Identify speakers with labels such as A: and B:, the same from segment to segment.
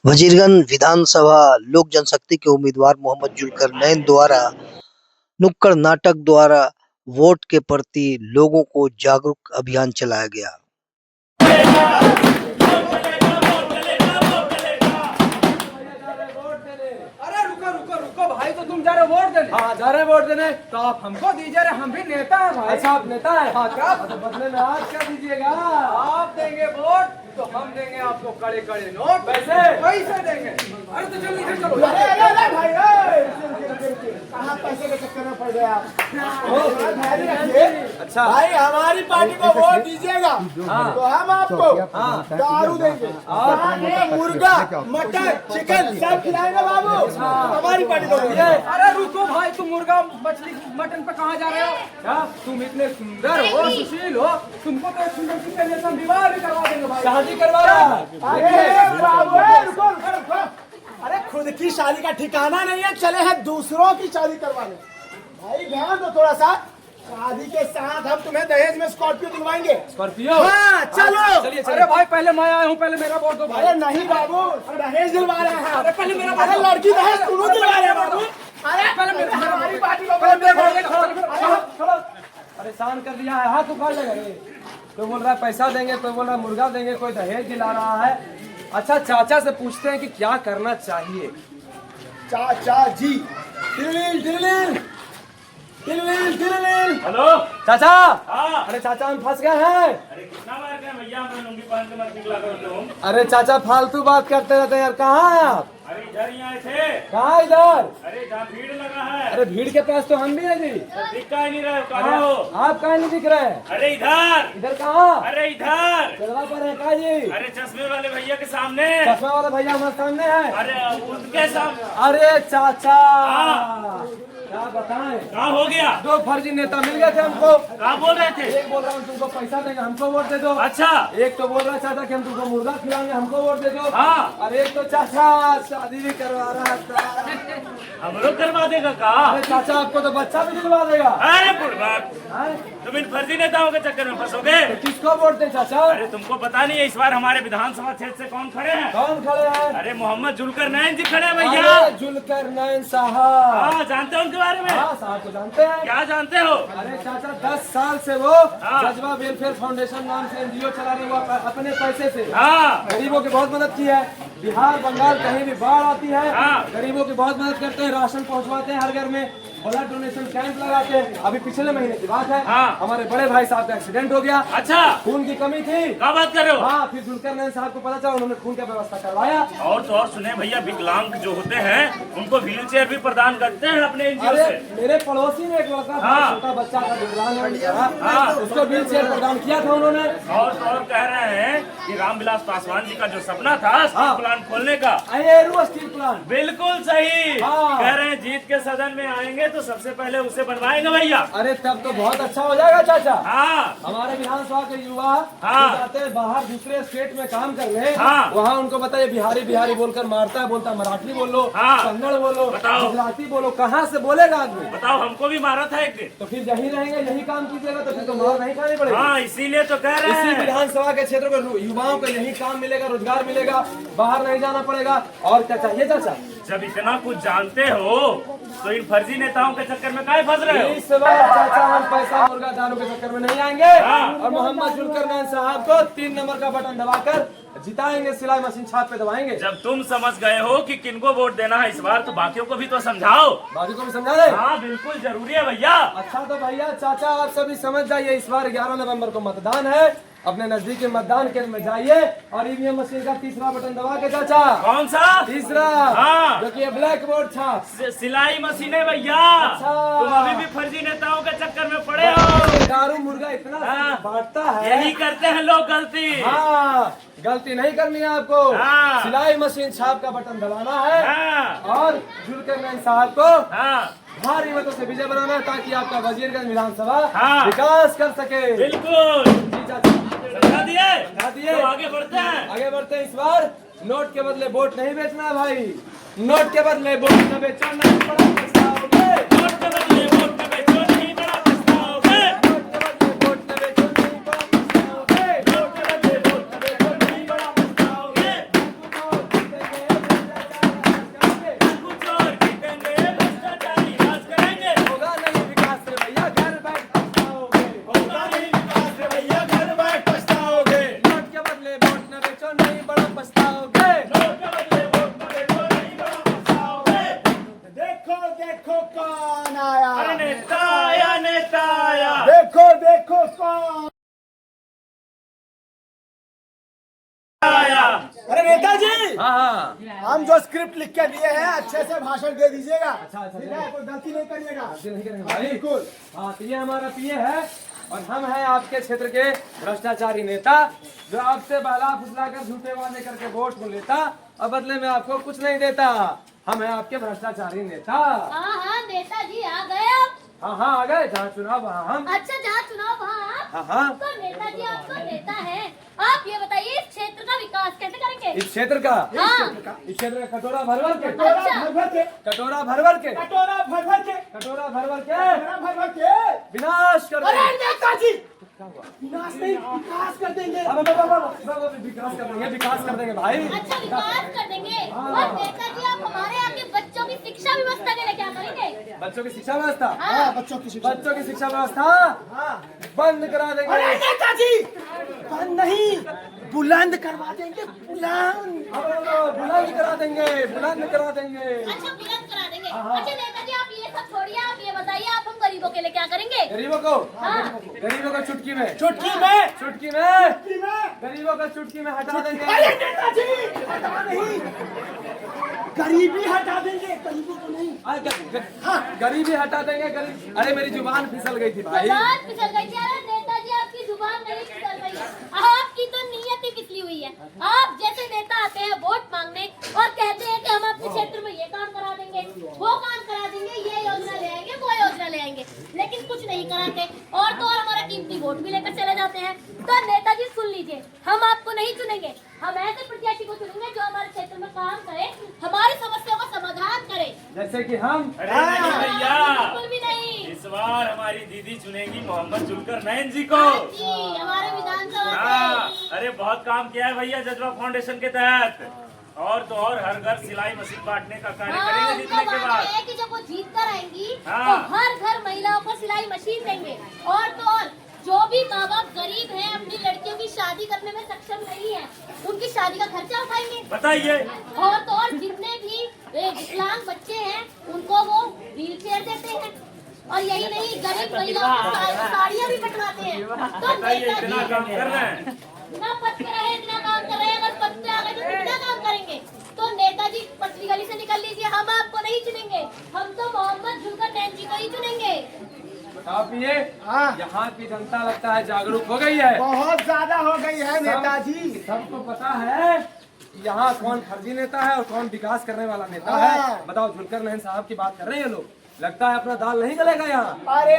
A: वजीरगंज विधानसभा लोक जनशक्ति के उम्मीदवार मोहम्मद जुल्करनैन द्वारा नुक्कड़ नाटक द्वारा वोट के प्रति लोगों को जागरूक अभियान चलाया गया।
B: अरे रुको रुको रुको भाई, तो तुम जा रहे हो वोट देने? हाँ जा रहे हैं वोट देने। तो आप हमको दीजिए, हम भी नेता हैं भाई। अच्छा आप नेता है? हाँ क्या तो बदले में आज क्या दीजिएगा? आप देंगे वोट तो हम देंगे आपको कड़े कड़े नोट। पैसे पैसे देंगे। अरे तो चलो इधर चलो। अरे भाई कहाँ पैसे के चक्कर में पड़ गए आप? अच्छा
C: भाई हमारी पार्टी को वोट दीजिएगा तो हम आपको दारू देंगे, मुर्गा मटन चिकन सब खिलाएंगे बाबू। हमारी पार्टी को दीजिए।
B: अरे रुको भाई, तुम मुर्गा मछली मटन पे कहाँ जा रहे हो? क्या तुम इतने सुंदर हो, सुशील हो, तुमको तो एक सुंदर सी कन्या से विवाह भी करवा देंगे भाई। शादी करवा रहा है?
C: रुको रुको रुको, अरे खुद की शादी का ठिकाना नहीं है, चले हैं दूसरों की शादी करवाने। भाई ध्यान दो थोड़ा सा, शादी के साथ हम तुम्हें दहेज में स्कॉर्पियो दिलवाएंगे।
B: स्कॉर्पियो?
C: हाँ चलो।
B: चलिए अरे भाई पहले मैं आया हूँ, पहले मेरा वोट दो भाई।
C: अरे नहीं बाबू, दहेज दिलवा रहे हैं।
B: अरे पहले मेरा
C: अरे लड़की दहेज दोनों दिलवा रहे हैं बाबू। अरे
B: पहले
C: हमारी पार्टी को
B: परेशान कर दिया है। हाथ उखाड़ लेगा रे। तो बोल रहा है पैसा देंगे, कोई बोल रहा है मुर्गा देंगे, कोई दहेज दिला रहा है। अच्छा चाचा से पूछते हैं कि क्या करना चाहिए।
C: चाचा जी
B: हेलो चाचा।
D: हाँ।
B: अरे चाचा हम फंस गए हैं।
D: अरे कितना बार गए भैया, मैं लुंगी पहन के मत निकला करो तुम।
B: अरे चाचा फालतू बात करते रहते हैं यार। कहाँ हैं आप?
D: अरे इधर ही आए थे।
B: कहाँ इधर?
D: अरे जहाँ भीड़ लगा है।
B: अरे भीड़ के पास तो हम भी हैं जी।
D: दिख का ही नहीं रहे, कहाँ हो?
B: आप कहाँ नहीं दिख रहे?
D: अरे इधर।
B: इधर कहाँ?
D: अरे इधर।
B: चलवा पर है का जी?
D: अरे चश्मे वाले भैया के सामने।
B: चश्मा वाला भैया हमारे सामने है।
D: अरे उनके सामने।
B: अरे चाचा
D: हाँ।
B: क्या बताएं,
D: कहाँ हो गया?
B: दो फर्जी नेता मिल गए थे हमको।
D: कहाँ बोल रहे थे?
B: एक बोल रहा हूँ तुमको पैसा देंगे, हमको वोट दे दो।
D: अच्छा।
B: एक तो बोल रहा चाचा कि हम तुमको मुर्गा खिलाएंगे, हमको वोट दे दो।
D: हाँ।
B: और एक तो चाचा शादी भी करवा रहा था।
D: हम लोग करवा देगा कहा?
B: अरे चाचा आपको तो बच्चा भी दिलवा देगा।
D: अरे बुढ़बाक,
B: हैं?
D: तुम इन फर्जी नेताओं के चक्कर में फंसोगे।
B: तो किसको वोट दे चाचा?
D: अरे तुमको पता नहीं है इस बार हमारे विधानसभा क्षेत्र से कौन खड़े हैं?
B: कौन खड़े हैं?
D: अरे मोहम्मद जुल्करनैन जी खड़े हैं भैया।
B: अरे जुल्करनैन साहब।
D: हाँ जानते हो उनके बारे में?
B: हाँ साहब को जानते हैं।
D: क्या जानते हो?
B: अरे चाचा 10 साल से वो
D: हाँ।
B: जज्बा वेलफेयर फाउंडेशन नाम से एनजीओ चला रहे, वो अपने पैसे से
D: हाँ।
B: गरीबों की बहुत मदद की है। बिहार बंगाल कहीं भी बाढ़ आती है,
D: हाँ।
B: गरीबों की बहुत मदद करते हैं, राशन पहुंचवाते हैं हर घर में, ब्लड डोनेशन कैंप लगाते हैं। अभी पिछले महीने की बात है,
D: हाँ।
B: हमारे बड़े भाई साहब का एक्सीडेंट हो गया।
D: अच्छा,
B: खून की कमी थी।
D: क्या बात कर रहे हो?
B: हाँ फिर जुल्करनैन साहब को पता चला, उन्होंने खून का व्यवस्था करवाया।
D: और तो और सुने भैया, विकलांग जो होते हैं उनको व्हील चेयर भी प्रदान करते हैं अपने एनजीओ
B: अरे
D: से।
B: मेरे पड़ोसी में एक लड़का था,
D: हाँ।
B: छोटा बच्चा था, विकलांग है,
D: हाँ।
B: उसको व्हील चेयर प्रदान किया था उन्होंने।
D: और तो और कह रहे हैं कि रामविलास पासवान जी का जो सपना था
B: हाँ।
D: स्टील प्लांट खोलने का,
B: एरो स्टील प्लांट।
D: बिल्कुल सही।
B: हाँ।
D: कह रहे हैं जीत के सदन में आएंगे तो सबसे पहले उसे बनवाएंगे भैया।
B: अरे तब तो बहुत अच्छा हो जाएगा चाचा।
D: हाँ।
B: हमारे विधानसभा के युवा
D: हाँ।
B: जो जाते हैं बाहर दूसरे स्टेट में काम करने,
D: हाँ।
B: वहाँ उनको बताइए बिहारी बिहारी बोलकर मारता है, बोलता मराठी बोलो,
D: हाँ।
B: कन्नड़ बोलो,
D: बताओ।
B: गुजराती बोलो, कहाँ से बोलेगा आदमी?
D: बताओ, हमको भी मारा था एक दिन।
B: तो फिर यही रहेंगे, यही काम कीजिएगा तो फिर तो मार नहीं खानी पड़ेगी।
D: हाँ इसीलिए तो कह रहे
B: इसी
D: हैं।
B: विधानसभा के क्षेत्र में युवाओं को यही काम मिलेगा, रोजगार मिलेगा, बाहर नहीं जाना पड़ेगा। और क्या चाहिए चाचा?
D: जब इतना कुछ जानते हो तो इन फर्जी नेताओं के चक्कर में काहे फंस रहे हो?
B: इस बार चाचा हम पैसा मुर्गा दारू के चक्कर में नहीं आएंगे।
D: हाँ।
B: और मोहम्मद जुल्करनैन साहब को 3 नंबर का बटन दबाकर जिताएंगे, सिलाई मशीन छाप पे दबाएंगे।
D: जब तुम समझ गए हो कि किनको वोट देना है इस बार, तो बाकियों को भी तो समझाओ।
B: बाकी को भी समझा दे।
D: हाँ बिल्कुल जरूरी है भैया।
B: अच्छा तो भैया चाचा आप सभी समझ जाइए, इस बार 11 नवंबर को मतदान है। अपने नजदीक के मतदान केंद्र में जाइए और ईवीएम मशीन का तीसरा बटन दबा के चाचा।
D: कौन सा?
B: तीसरा।
D: हाँ।
B: जो कि ब्लैक बोर्ड छाप।
D: सिलाई मशीनें भैया।
B: अच्छा।
D: तुम अभी भी फर्जी नेताओं के चक्कर में पड़े हो।
B: दारू मुर्गा इतना
D: हाँ।
B: बांटता है।
D: यही करते हैं लोग गलती।
B: हाँ गलती नहीं करनी है आपको।
D: हाँ।
B: सिलाई मशीन छाप का बटन दबाना है।
D: हाँ।
B: और जुल्करनैन साहब को
D: हाँ
B: भारी मतों से विजय बनाना है, ताकि आपका वजीरगंज विधानसभा
D: हाँ।
B: विकास कर सके।
D: बिल्कुल।
B: जी चाचा
D: समझा दिए?
B: समझा दिए।
D: तो आगे बढ़ते हैं।
B: आगे बढ़ते हैं। इस बार नोट के बदले वोट नहीं बेचना है भाई। नोट के बदले वोट न बेचो, नहीं बड़ा पछताओगे।
D: वोट के बदले वोट न बेचो, नहीं बड़ा पछताओगे।
B: नोट के बदले वोट न बेचो, नहीं बड़ा पछताओगे।
D: वोट के बदले वोट न बेचो, नहीं बड़ा पछताओगे।
B: हाँ हाँ
C: हम जो स्क्रिप्ट लिख के दिए हैं अच्छे से भाषण दे दीजिएगा।
B: अच्छा,
C: ठीक है, कोई गलती नहीं करिएगा।
B: नहीं करेंगे भाई।
C: बिल्कुल।
B: हाँ तो ये हमारा पीए है और हम हैं आपके क्षेत्र के भ्रष्टाचारी नेता जो आपसे बहला फुसला कर झूठे वादे करके वोट को लेता और बदले में आपको कुछ नहीं देता। हम हैं आपके भ्रष्टाचारी नेता।
E: हाँ हाँ नेताजी आ गए आप।
B: हाँ हाँ आ गए, जहाँ चुनाव वहाँ हम।
E: अच्छा जहाँ चुनाव वहाँ आप।
B: हाँ हाँ
E: तो नेताजी आप तो नेता हैं। आप ये बताइए इस क्षेत्र का विकास कैसे करेंगे?
B: इस क्षेत्र का
E: हाँ।
B: इस क्षेत्र का कटोरा भर भर के
E: अच्छा।
B: कटोरा भर भर के
C: कटोरा भर भर के
B: कटोरा भर भर के
C: कटोरा भर भर के
B: विनाश कर
C: अरे
B: देंगे।
C: नेताजी विनाश नहीं, विकास कर देंगे।
B: विकास कर देंगे, विकास कर देंगे भाई।
E: अच्छा विकास कर देंगे। और नेताजी आप हमारे यहाँ के बच्चों की शिक्षा व्यवस्था के लिए क्या करेंगे?
B: बच्चों की शिक्षा व्यवस्था
C: हाँ, बच्चों की शिक्षा।
B: बच्चों की शिक्षा व्यवस्था
C: हाँ।
B: बंद करा देंगे।
C: अरे नेताजी बंद नहीं, बुलंद करवा देंगे, बुलंद।
B: बुलंद करा देंगे, बुलंद करा देंगे।
E: अच्छा बुलंद करा देंगे। अच्छा नेताजी आप ये सब छोड़िए, आप ये बताइए आप हम गरीबों के लिए क्या करेंगे?
B: गरीबों को
E: हाँ।
B: गरीबों को चुटकी में
C: चुटकी में
B: चुटकी में
C: चुटकी में
B: गरीबों को चुटकी में हटा देंगे।
C: अरे नेताजी हटा नहीं, गरीबी हटा देंगे, गरीबों को नहीं।
B: गरीबी हटा देंगे। गरीब अरे मेरी जुबान फिसल गई थी भाई।
E: जुबान फिसल गई थी। अरे नेताजी आपकी जुबान नहीं फिसल रही है, आपकी तो नीयत ही फिसली हुई है। आप जैसे नेता आते हैं वोट मांगने और कहते हैं कि हम आपके क्षेत्र में ये काम करा देंगे, वो काम करा देंगे, ये योजना ले आएंगे, वो योजना ले आएंगे, लेकिन कुछ नहीं कराते और तो और हमारा कीमती वोट भी लेकर चले जाते हैं। तो नेताजी सुन लीजिए, हम आपको नहीं चुनेंगे, हम ऐसे प्रत्याशी को चुनेंगे जो हमारे क्षेत्र में काम करे, हमारी समस्याओं का समाधान करे।
B: जैसे कि हम
D: अरे नहीं भैया,
E: बिल्कुल भी नहीं।
D: इस बार हमारी दीदी चुनेगी मोहम्मद जुल्करनैन जी को।
E: हाँ जी, हमारे विधानसभा
D: हाँ,
E: से।
D: अरे बहुत काम किया है भैया जज्बा फाउंडेशन के तहत। और तो और हर घर सिलाई मशीन बांटने का कार्य
E: हाँ,
D: करेंगे
E: उनका
D: जीतने के
E: वादा
D: बाद।
E: है कि जब वो जीत कर आएंगी
D: हाँ।
E: तो हर घर महिलाओं को सिलाई मशीन देंगे। और तो और जो भी माँ बाप गरीब हैं, अपनी लड़कियों की शादी करने में सक्षम नहीं है, उनकी शादी का खर्चा उठाएंगे।
D: बताइए।
E: और तो और जितने भी विकलांग बच्चे हैं उनको वो व्हील चेयर देते हैं। और यही नहीं, गरीब महिलाओं की साड़ियाँ भी बंटवाते हैं। तो
D: बताइए, इतना
E: नेताजी
D: काम कर रहे हैं।
E: इतना पद पे रहे, इतना काम कर रहे हैं, अगर पद पे आ गए तो कितना काम करेंगे। तो नेताजी पतली गली से निकल लीजिए, हम आपको नहीं चुनेंगे, हम तो मोहम्मद जुल्करनैन जी को ही चुनेंगे।
B: आप ये
C: हाँ।
B: यहाँ की जनता लगता है जागरूक हो गई है।
C: बहुत ज्यादा हो गई है नेताजी।
B: सबको पता है कि यहाँ कौन फर्जी नेता है और कौन विकास करने वाला नेता
C: हाँ।
B: है। बताओ, जुल्करनैन साहब की बात कर रहे हैं लोग, लगता है अपना दाल नहीं गलेगा यहाँ।
C: अरे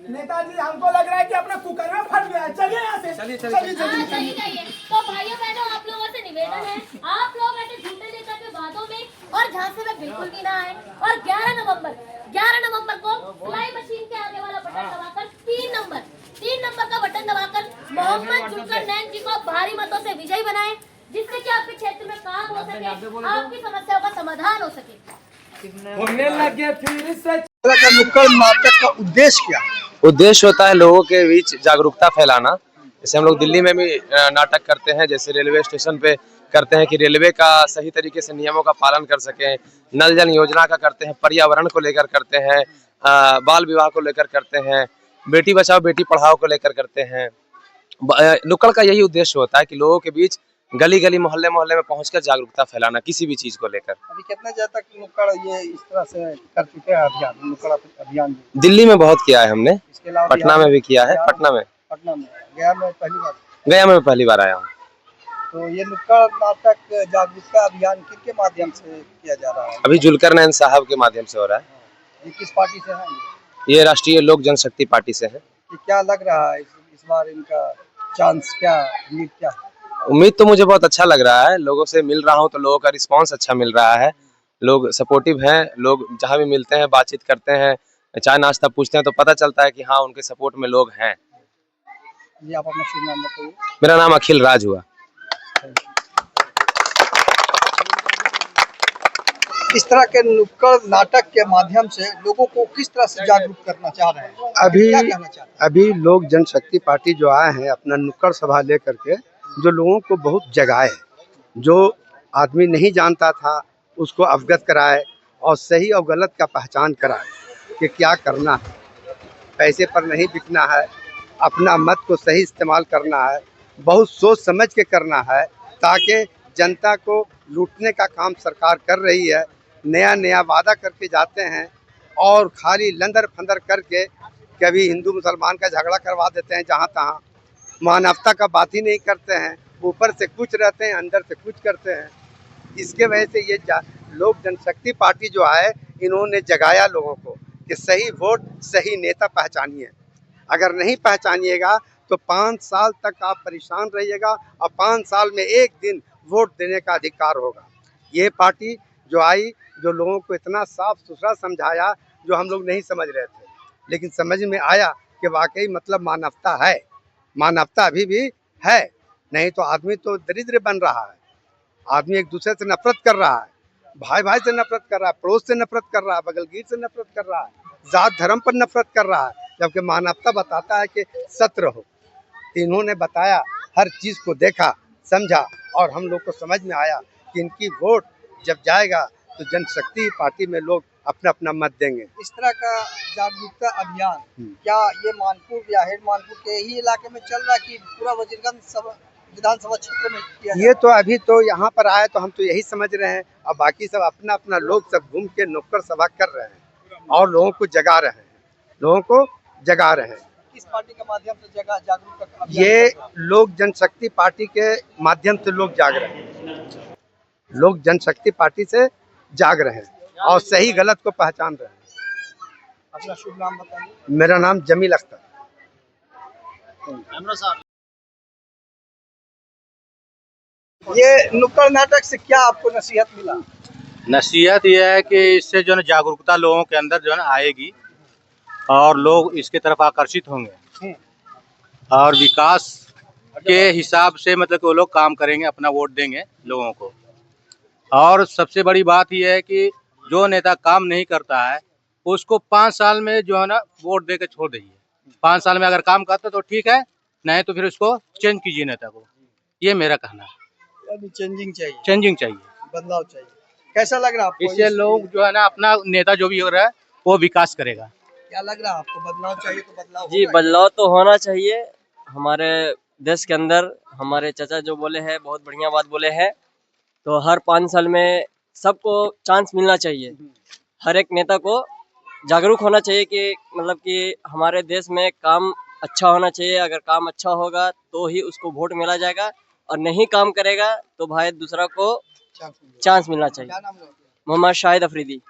C: नेताजी हमको लग रहा है कि अपना कुकर में फट गया है। चलिए यहाँ से,
B: चलिए,
C: चलिए
B: चलिए।
E: हाँ, चलिए जाइए। तो भाइयों बहनों आप लोगों से निवेदन है, आप लोग ऐसे झूठे नेता के वादों में और झांसे में बिल्कुल भी ना आए। और 11 नवंबर को सिलाई मशीन के आगे वाला बटन दबाकर 3 नंबर का बटन दबाकर मोहम्मद जुल्करनैन जी को भारी मतों से विजयी बनाएं, जिससे कि आपके क्षेत्र में काम हो सके, आपकी समस्याओं का समाधान हो सके।
B: होने लगे फिर से
A: नुक्कड़ नाटक का उद्देश्य क्या है?
F: उद्देश्य होता है लोगों के बीच जागरूकता फैलाना। जैसे हम लोग दिल्ली में भी नाटक करते हैं, जैसे रेलवे स्टेशन पे करते हैं कि रेलवे का सही तरीके से नियमों का पालन कर सकें, नल जल योजना का करते हैं, पर्यावरण को लेकर करते हैं, बाल विवाह को लेकर करते हैं, बेटी बचाओ बेटी पढ़ाओ को लेकर करते हैं। नुक्कड़ का यही उद्देश्य होता है कि लोगों के बीच गली गली मोहल्ले मोहल्ले में पहुंचकर जागरूकता फैलाना किसी भी चीज को लेकर।
A: अभी कितने जगह तक नुक्कड़ ये इस तरह से कर चुके हैं अभियान, नुक्कड़ अभियान?
F: दिल्ली में बहुत किया है हमने,
A: इसके अलावा
F: पटना में भी किया है। पटना में,
A: गया में पहली बार।
F: गया में पहली बार आया हूँ।
A: तो ये नुक्कड़ नाटक जागरूकता अभियान किसके माध्यम से किया जा रहा है?
F: अभी जुल्करनैन साहब के माध्यम से हो रहा है।
A: ये किस पार्टी से है?
F: ये राष्ट्रीय लोक जनशक्ति पार्टी से है।
A: ये क्या लग रहा है इस बार इनका चांस क्या, उम्मीद क्या?
F: उम्मीद तो मुझे बहुत अच्छा लग रहा है, लोगों से मिल रहा हूँ तो लोगों का रिस्पांस अच्छा मिल रहा है, लोग सपोर्टिव हैं, लोग जहाँ भी मिलते हैं बातचीत करते हैं, चाय नाश्ता पूछते हैं तो पता चलता है कि हाँ उनके सपोर्ट में लोग हैं।
A: जी आप अपना शुभ नाम बताइए।
F: मेरा नाम अखिल राज हुआ।
A: इस तरह के नुक्कड़ नाटक के माध्यम से लोगों को किस तरह से जागरूक करना चाह रहे हैं? क्या कहना चाहते हैं?
G: अभी लोक जनशक्ति पार्टी जो आए हैं अपना नुक्कड़ सभा लेकर के जो लोगों को बहुत जगाए, जो आदमी नहीं जानता था उसको अवगत कराए और सही और गलत का पहचान कराए कि क्या करना है, पैसे पर नहीं बिकना है, अपना मत को सही इस्तेमाल करना है, बहुत सोच समझ के करना है ताकि जनता को लूटने का काम सरकार कर रही है। नया नया वादा करके जाते हैं और खाली लंदर फंदर करके कभी हिंदू मुसलमान का झगड़ा करवा देते हैं जहाँ तहाँ। मानवता का बात ही नहीं करते हैं, ऊपर से कुछ रहते हैं, अंदर से कुछ करते हैं। इसके वजह से ये लोक जनशक्ति पार्टी जो है, इन्होंने जगाया लोगों को कि सही वोट सही नेता पहचानिए। अगर नहीं पहचानिएगा तो 5 साल तक आप परेशान रहिएगा और 5 साल में एक दिन वोट देने का अधिकार होगा। ये पार्टी जो आई, जो लोगों को इतना साफ सुथरा समझाया जो हम लोग नहीं समझ रहे थे, लेकिन समझ में आया कि वाकई मतलब मानवता है, मानवता अभी भी है। नहीं तो आदमी तो दरिद्र बन रहा है, आदमी एक दूसरे से नफरत कर रहा है, भाई भाई से नफरत कर रहा है, पड़ोस से नफरत कर रहा है, बगलगीर से नफरत कर रहा है, जात धर्म पर नफरत कर रहा है, जबकि मानवता बताता है कि सत्य रहो। इन्होंने बताया, हर चीज़ को देखा समझा और हम लोग को समझ में आया कि इनकी वोट जब जाएगा तो जनशक्ति पार्टी में लोग अपना अपना मत देंगे।
A: इस तरह का जागरूकता अभियान क्या ये मानपुर या हेड मानपुर के ही इलाके में चल रहा है कि पूरा वजीरगंज विधानसभा क्षेत्र में किया
G: ये तो अभी तो यहाँ पर आए तो हम तो यही समझ रहे हैं, और बाकी सब अपना अपना लोग सब घूम के नुक्कड़ सभा कर रहे हैं और लोगों को जगा रहे हैं, लोगों को जगा रहे हैं।
A: किस पार्टी के माध्यम से जागरूकता अभियान
G: ये
A: चल रहा है?
G: लोक जनशक्ति पार्टी के माध्यम से लोग जाग रहे हैं, लोक जनशक्ति पार्टी से जाग रहे हैं और सही गलत को पहचान रहे हैं।
A: अपना शुभ नाम बताइए।
G: मेरा नाम जमील अख्तर।
A: ये नुक्कड़ नाटक से क्या आपको नसीहत मिला?
H: नसीहत यह है कि इससे जो है जागरूकता लोगों के अंदर जो है आएगी और लोग इसके तरफ आकर्षित होंगे और विकास के हिसाब से मतलब कि वो लोग काम करेंगे, अपना वोट देंगे लोगों को। और सबसे बड़ी बात यह है कि जो नेता काम नहीं करता है उसको 5 साल में जो है ना वोट दे के छोड़ दीजिए। 5 साल में अगर काम करता तो ठीक है, नहीं तो फिर उसको चेंज कीजिए नेता को। ये मेरा कहना है।
A: चेंजिंग चाहिए,
H: चेंजिंग चाहिए,
A: बदलाव चाहिए। कैसा लग रहा है आपको?
H: इससे लोग जो है ना अपना नेता जो भी हो रहा है वो विकास करेगा।
A: क्या लग रहा है आपको? बदलाव चाहिए तो बदलाव
I: जी,
A: होगा?
I: बदलाव तो होना चाहिए हमारे देश के अंदर। हमारे चाचा जो बोले हैं बहुत बढ़िया बात बोले हैं। तो हर 5 साल में सबको चांस मिलना चाहिए, हर एक नेता को जागरूक होना चाहिए कि मतलब कि हमारे देश में काम अच्छा होना चाहिए। अगर काम अच्छा होगा तो ही उसको वोट मिला जाएगा और नहीं काम करेगा तो भाई दूसरा को चांस मिलना चाहिए।
A: क्या नाम है?
I: मोहम्मद शाहिद अफरीदी।